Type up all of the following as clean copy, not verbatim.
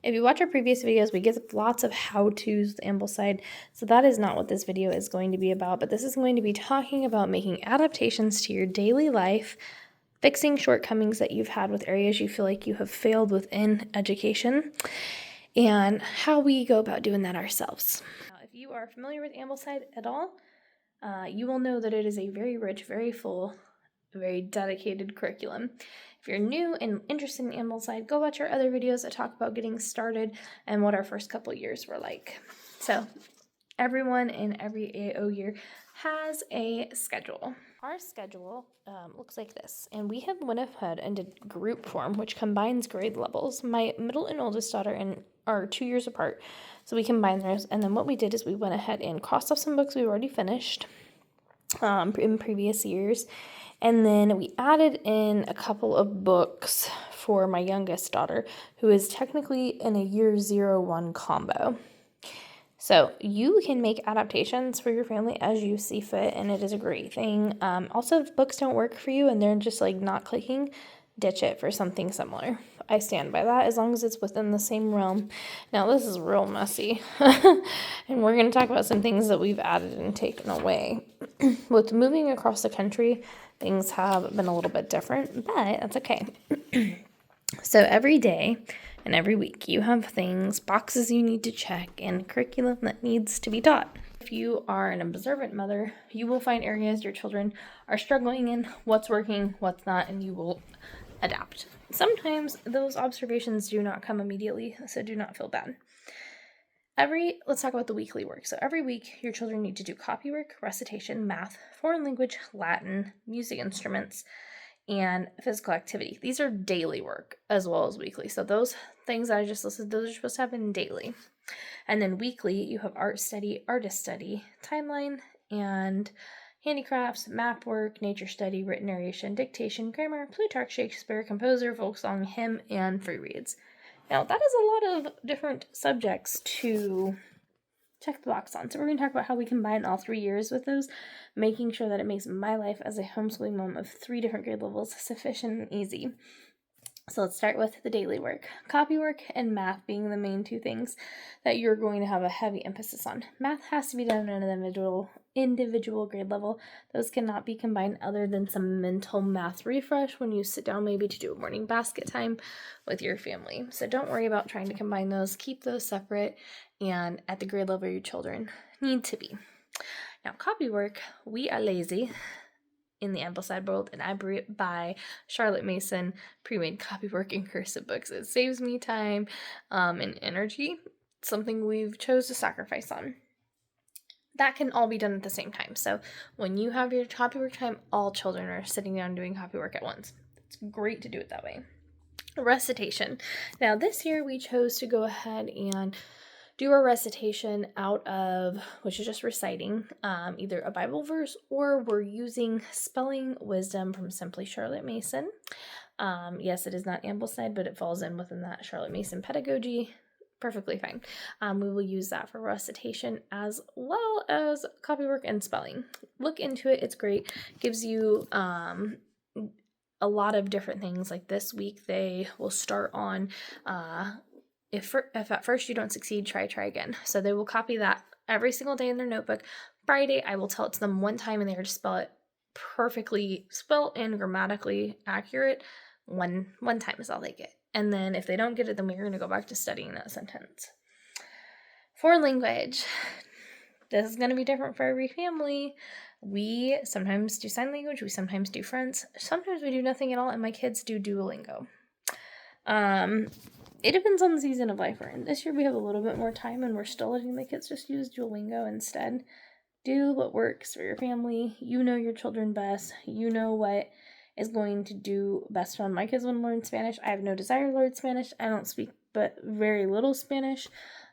If you watch our previous videos, we give lots of how-tos with Ambleside, so that is not what this video is going to be about, but this is going to be talking about making adaptations to your daily life, fixing shortcomings that you've had with areas you feel like you have failed within education, and how we go about doing that ourselves. Now, if you are familiar with Ambleside at all, you will know that it is a very rich, very full, very dedicated curriculum. If you're new and interested in Ambleside, go watch our other videos that talk about getting started and what our first couple years were like. So everyone in every AO year has a schedule. Our schedule looks like this, and we have went ahead and did group form, which combines grade levels. My middle and oldest daughter are 2 years apart, so we combined those, and then what we did is we went ahead and crossed off some books we've already finished in previous years, and then we added in a couple of books for my youngest daughter, who is technically in a year 0-1 combo. So you can make adaptations for your family as you see fit, and it is a great thing. Also, if books don't work for you and they're just like not clicking, ditch it for something similar. I stand by that as long as it's within the same realm. Now, this is real messy, and we're going to talk about some things that we've added and taken away. With moving across the country, things have been a little bit different, but that's okay. So every day and every week you have things, boxes you need to check, and curriculum that needs to be taught. If you are an observant mother, you will find areas your children are struggling in, what's working, what's not, and you will adapt. Sometimes those observations do not come immediately, so do not feel bad. Let's talk about the weekly work. So every week your children need to do copywork, recitation, math, foreign language, Latin, music instruments, and physical activity. These are daily work as well as weekly. So those things I just listed, those are supposed to happen daily. And then weekly, you have art study, artist study, timeline, and handicrafts, map work, nature study, written narration, dictation, grammar, Plutarch, Shakespeare, composer, folk song, hymn, and free reads. Now, that is a lot of different subjects to check the box on. So we're going to talk about how we combine all 3 years with those, making sure that it makes my life as a homeschooling mom of 3 different grade levels sufficient and easy. So let's start with the daily work. Copy work and math being the main 2 things that you're going to have a heavy emphasis on. Math has to be done at an individual grade level. Those cannot be combined other than some mental math refresh when you sit down maybe to do a morning basket time with your family. So don't worry about trying to combine those. Keep those separate and at the grade level your children need to be. Now, copy work, we are lazy in the Ambleside world, and I buy Charlotte Mason pre-made copywork and cursive books. It saves me time and energy, something we've chose to sacrifice on. That can all be done at the same time. So when you have your copywork time, all children are sitting down doing copywork at once. It's great to do it that way. Recitation. Now this year we chose to go ahead and do a recitation out of, which is just reciting either a Bible verse, or we're using Spelling Wisdom from Simply Charlotte Mason. Yes, it is not Ambleside, but it falls in within that Charlotte Mason pedagogy. Perfectly fine. We will use that for recitation as well as copywork and spelling. Look into it. It's great. Gives you a lot of different things. Like this week, they will start on if at first you don't succeed, try again. So they will copy that every single day in their notebook. Friday, I will tell it to them one time and they are to spell it perfectly, spelled and grammatically accurate. One time is all they get. And then if they don't get it, then we're going to go back to studying that sentence. Foreign language. This is going to be different for every family. We sometimes do sign language. We sometimes do French. Sometimes we do nothing at all, and my kids do Duolingo. It depends on the season of life we're in. This year we have a little bit more time and we're still letting the kids just use Duolingo instead. Do what works for your family. You know your children best. You know what is going to do best for them. My kids want to learn Spanish. I have no desire to learn Spanish. I don't speak but very little Spanish.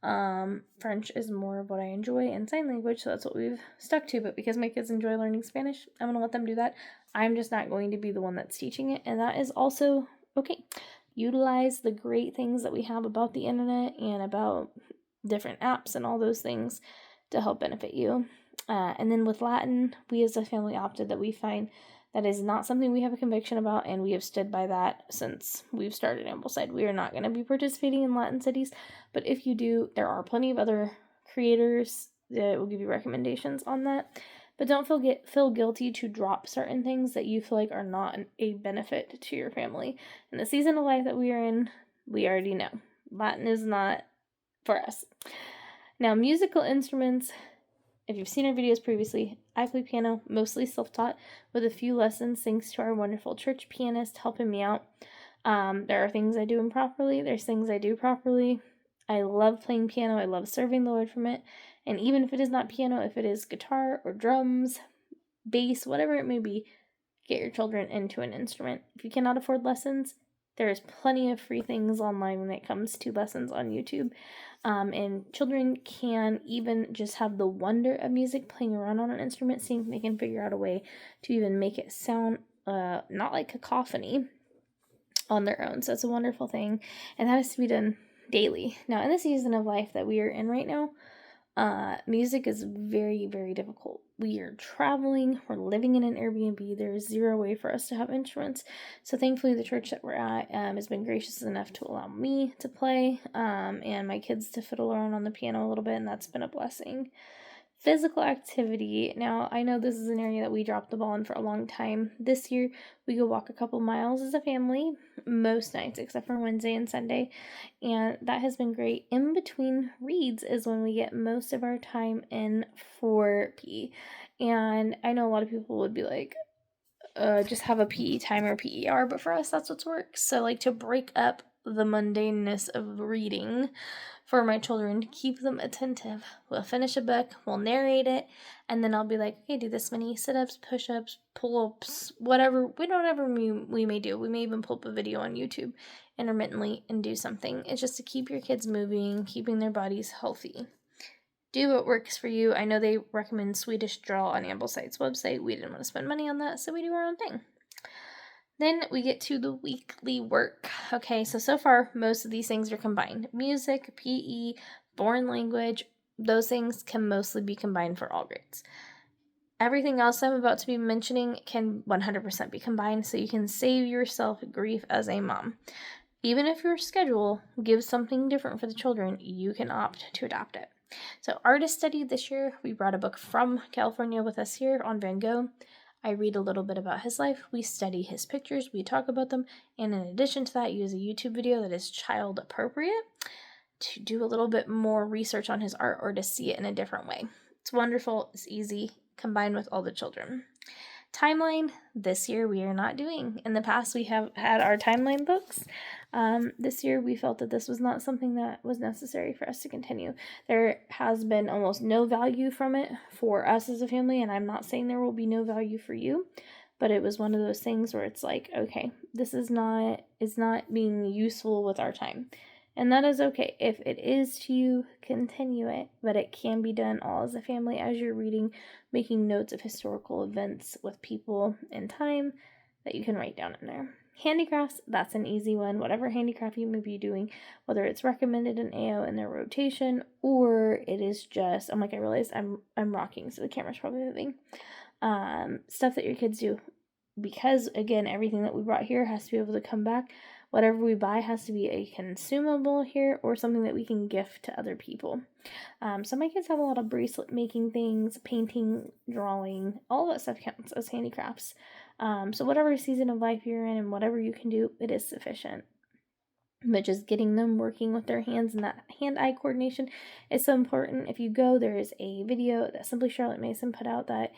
French is more of what I enjoy, and sign language, so that's what we've stuck to. But because my kids enjoy learning Spanish, I'm going to let them do that. I'm just not going to be the one that's teaching it, and that is also okay. Utilize the great things that we have about the internet and about different apps and all those things to help benefit you. And then with Latin, we as a family opted that we find That is not something we have a conviction about, and we have stood by that since we've started Ambleside. We are not going to be participating in Latin cities, but if you do, there are plenty of other creators that will give you recommendations on that. But don't feel guilty to drop certain things that you feel like are not a benefit to your family. In the season of life that we are in, we already know Latin is not for us. Now, musical instruments. If you've seen our videos previously, I play piano, mostly self-taught, with a few lessons thanks to our wonderful church pianist helping me out. There are things I do improperly. There's things I do properly. I love playing piano. I love serving the Lord from it. And even if it is not piano, if it is guitar or drums, bass, whatever it may be, get your children into an instrument. If you cannot afford lessons, there is plenty of free things online when it comes to lessons on YouTube. And children can even just have the wonder of music, playing around on an instrument, seeing if they can figure out a way to even make it sound not like cacophony on their own. So it's a wonderful thing, and that has to be done daily. Now, in the season of life that we are in right now, music is very, very difficult. We are traveling, we're living in an Airbnb. There is zero way for us to have instruments. So thankfully the church that we're at has been gracious enough to allow me to play and my kids to fiddle around on the piano a little bit, and that's been a blessing. Physical activity. Now, I know this is an area that we dropped the ball in for a long time. This year, we go walk a couple miles as a family, most nights, except for Wednesday and Sunday, and that has been great. In between reads is when we get most of our time in for PE, and I know a lot of people would be like, just have a PE time or PER, but for us, that's what works. So, like, to break up the mundaneness of reading for my children, to keep them attentive, we'll finish a book, we'll narrate it, and then I'll be like, okay, do this many sit-ups, push-ups, pull-ups, whatever, whatever we may do. We may even pull up a video on YouTube intermittently and do something. It's just to keep your kids moving, keeping their bodies healthy. Do what works for you. I know they recommend Swedish Draw on Ambleside's website. We didn't want to spend money on that, so we do our own thing. Then we get to the weekly work. Okay, so far, most of these things are combined. Music, PE, foreign language, those things can mostly be combined for all grades. Everything else I'm about to be mentioning can 100% be combined, so you can save yourself grief as a mom. Even if your schedule gives something different for the children, you can opt to adopt it. So artist study this year, we brought a book from California with us here on Van Gogh. I read a little bit about his life, we study his pictures, we talk about them, and in addition to that, use a YouTube video that is child appropriate to do a little bit more research on his art or to see it in a different way. It's wonderful, it's easy, combined with all the children. Timeline, this year we are not doing. In the past, we have had our timeline books. This year, we felt that this was not something that was necessary for us to continue. There has been almost no value from it for us as a family, and I'm not saying there will be no value for you, but it was one of those things where it's like, okay, this is not being useful with our time. And that is okay. If it is to you, continue it, but it can be done all as a family as you're reading, making notes of historical events with people and time that you can write down in there. Handicrafts, that's an easy one. Whatever handicraft you may be doing, whether it's recommended in AO in their rotation or it is just, I realize I'm rocking, so the camera's probably moving. Stuff that your kids do, because again, everything that we brought here has to be able to come back. Whatever we buy has to be a consumable here or something that we can gift to other people. So my kids have a lot of bracelet making things, painting, drawing, all that stuff counts as handicrafts. So whatever season of life you're in and whatever you can do, it is sufficient. But just getting them working with their hands and that hand-eye coordination is so important. If you go, there is a video that Simply Charlotte Mason put out that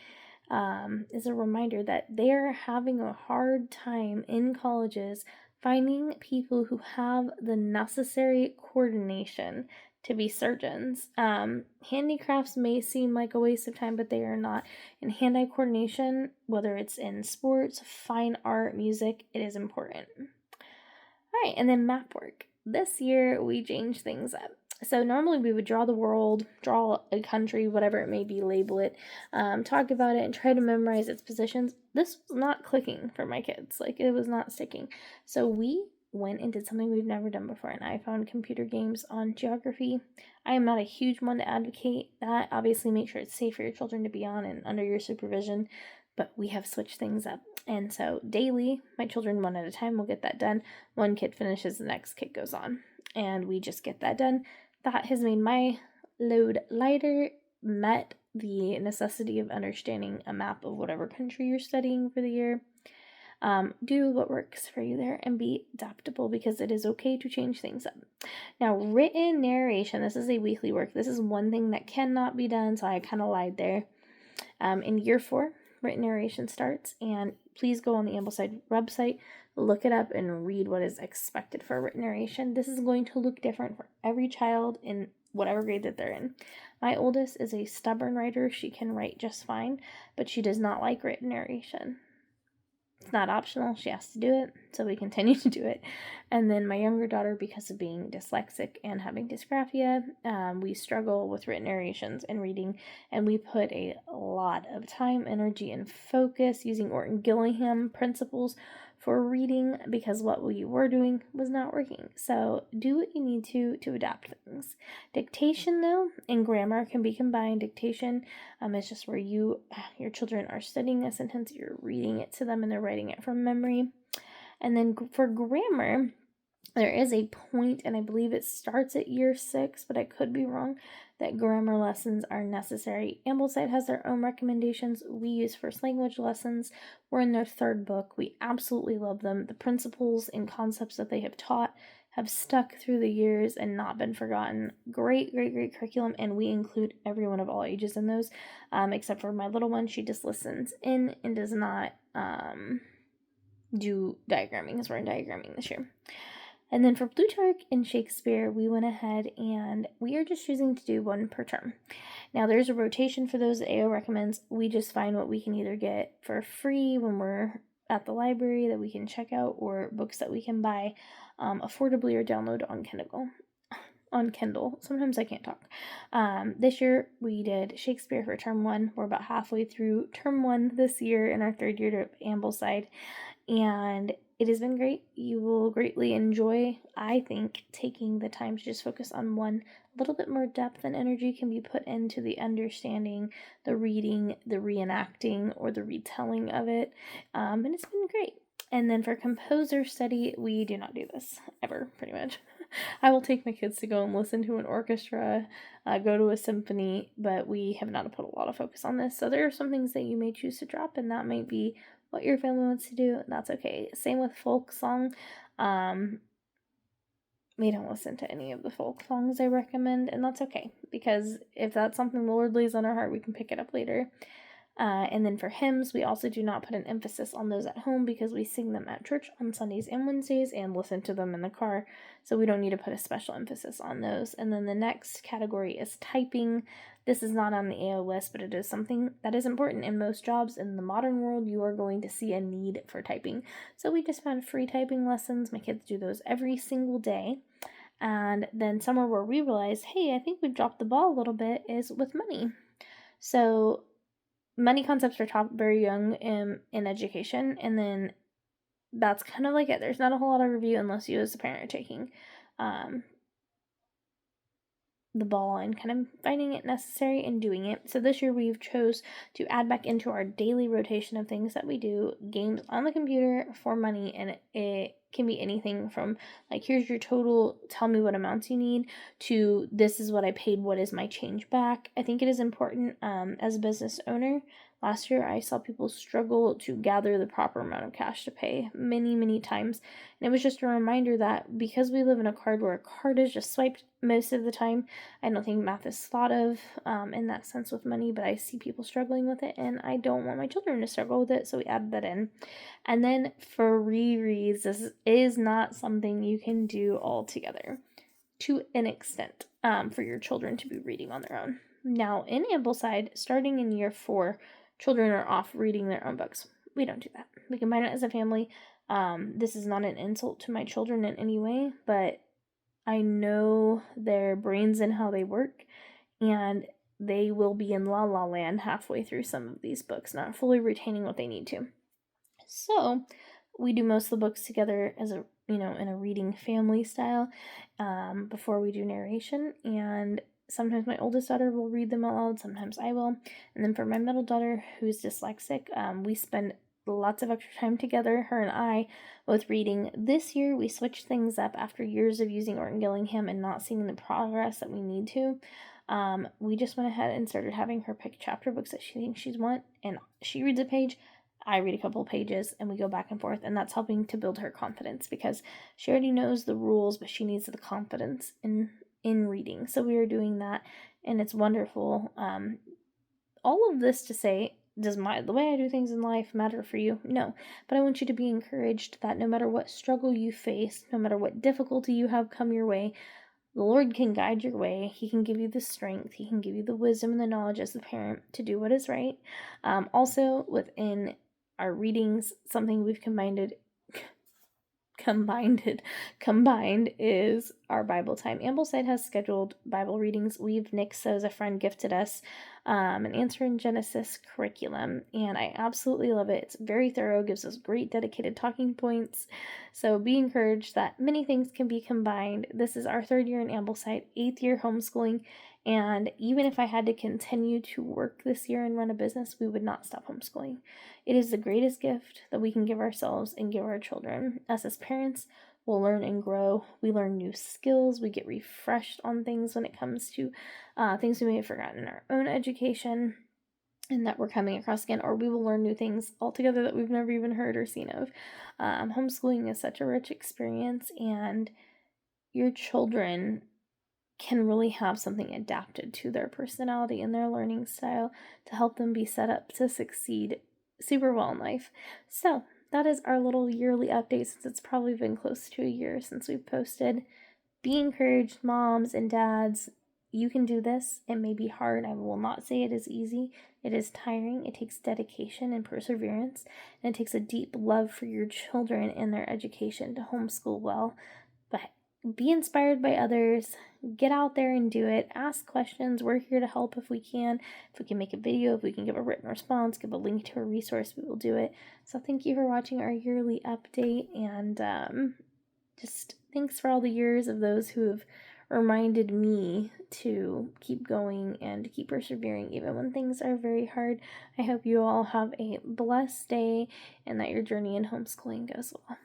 is a reminder that they're having a hard time in colleges finding people who have the necessary coordination to be surgeons. Handicrafts may seem like a waste of time, but they are not. In hand-eye coordination, whether it's in sports, fine art, music, it is important. All right, and then map work. This year, we changed things up. So normally we would draw the world, draw a country, whatever it may be, label it, talk about it, and try to memorize its positions. This was not clicking for my kids. Like, it was not sticking. So we went and did something we've never done before, and I found computer games on geography. I am not a huge one to advocate that. Obviously, make sure it's safe for your children to be on and under your supervision. but we have switched things up. And so daily, my children one at a time will get that done. One kid finishes, the next kid goes on, and we just get that done. That has made my load lighter, met the necessity of understanding a map of whatever country you're studying for the year. Do what works for you there and be adaptable, because it is okay to change things up. Now, written narration, this is a weekly work. This is one thing that cannot be done, so I kind of lied there. In year 4, written narration starts, and please go on the Ambleside website, look it up, and read what is expected for written narration. This is going to look different for every child in whatever grade that they're in. My oldest is a stubborn writer. She can write just fine, but she does not like written narration. It's not optional. She has to do it, so we continue to do it. And then my younger daughter, because of being dyslexic and having dysgraphia, we struggle with written narrations and reading, and we put a lot of time, energy, and focus using Orton Gillingham principles for reading, because what we were doing was not working. So do what you need to adapt things. Dictation, though, and grammar can be combined. Dictation is just where your children are studying a sentence, you're reading it to them, and they're writing it from memory. And then for grammar, there is a point, and I believe it starts at year 6, but I could be wrong, that grammar lessons are necessary. Ambleside has their own recommendations. We use first language lessons. We're in their 3rd book. We absolutely love them. The principles and concepts that they have taught have stuck through the years and not been forgotten. Great curriculum, and we include everyone of all ages in those, except for my little one. She just listens in and does not do diagramming, because we're in diagramming this year. And then for Plutarch and Shakespeare, we went ahead and we are just choosing to do one per term. Now, there's a rotation for those that AO recommends. We just find what we can either get for free when we're at the library that we can check out, or books that we can buy affordably or download on Kindle. Sometimes I can't talk. This year we did Shakespeare for term 1. We're about halfway through term 1 this year in our 3rd year to Ambleside, and it has been great. You will greatly enjoy, I think, taking the time to just focus on one. A little bit more depth and energy can be put into the understanding, the reading, the reenacting, or the retelling of it, and it's been great. And then for composer study, we do not do this ever, pretty much. I will take my kids to go and listen to an orchestra, go to a symphony, but we have not put a lot of focus on this. So there are some things that you may choose to drop, and that might be what your family wants to do, and that's okay. Same with folk song. We don't listen to any of the folk songs I recommend, and that's okay, because if that's something the Lord lays on our heart, we can pick it up later. And then for hymns, we also do not put an emphasis on those at home, because we sing them at church on Sundays and Wednesdays and listen to them in the car, so we don't need to put a special emphasis on those. And then the next category is typing. This is not on the AO list, but it is something that is important in most jobs. In the modern world, you are going to see a need for typing. So we just found free typing lessons. My kids do those every single day. And then somewhere where we realized, hey, I think we've dropped the ball a little bit, is with money. So money concepts are taught very young in education, and then that's kind of like it. There's not a whole lot of review unless you as a parent are taking the ball and kind of finding it necessary and doing it. So this year we've chose to add back into our daily rotation of things that we do games on the computer for money, and it can be anything from like, here's your total, tell me what amounts you need, to this is what I paid, what is my change back. I think it is important as a business owner. Last year, I saw people struggle to gather the proper amount of cash to pay many times. And it was just a reminder that because we live in a card where a card is just swiped most of the time, I don't think math is thought of in that sense with money, but I see people struggling with it, and I don't want my children to struggle with it, so we added that in. And then for rereads, this is not something you can do all together to an extent for your children to be reading on their own. Now, in Ambleside, starting in year 4, children are off reading their own books. We don't do that. We combine it as a family. This is not an insult to my children in any way, but I know their brains and how they work, and they will be in la la land halfway through some of these books, not fully retaining what they need to. So we do most of the books together as in a reading family style before we do narration, and sometimes my oldest daughter will read them out loud, sometimes I will. And then for my middle daughter, who's dyslexic, we spend lots of extra time together, her and I, both reading. This year, we switched things up after years of using Orton Gillingham and not seeing the progress that we need to. We just went ahead and started having her pick chapter books that she thinks she'd want, and she reads a page, I read a couple of pages, and we go back and forth, and that's helping to build her confidence because she already knows the rules, but she needs the confidence in reading. So we are doing that, and it's wonderful. All of this to say, does the way I do things in life matter for you? No, but I want you to be encouraged that no matter what struggle you face, no matter what difficulty you have come your way, the Lord can guide your way. He can give you the strength. He can give you the wisdom and the knowledge as the parent to do what is right. Also, within our readings, something we've combined is our Bible time. Ambleside has scheduled Bible readings. Weve Nix, as a friend, gifted us an Answer in Genesis curriculum, and I absolutely love it. It's very thorough, gives us great dedicated talking points. So be encouraged that many things can be combined. This is our 3rd year in Ambleside, 8th year homeschooling, and even if I had to continue to work this year and run a business, we would not stop homeschooling. It is the greatest gift that we can give ourselves and give our children. Us as parents, we'll learn and grow. We learn new skills. We get refreshed on things when it comes to things we may have forgotten in our own education and that we're coming across again, or we will learn new things altogether that we've never even heard or seen of. Homeschooling is such a rich experience, and your children can really have something adapted to their personality and their learning style to help them be set up to succeed super well in life. So that is our little yearly update, since it's probably been close to a year since we've posted. Be encouraged, moms and dads. You can do this. It may be hard. I will not say it is easy. It is tiring. It takes dedication and perseverance, and it takes a deep love for your children and their education to homeschool well. But be inspired by others. Get out there and do it. Ask questions. We're here to help if we can. If we can make a video, if we can give a written response, give a link to a resource, we will do it. So thank you for watching our yearly update, and just thanks for all the years of those who have reminded me to keep going and to keep persevering even when things are very hard. I hope you all have a blessed day and that your journey in homeschooling goes well.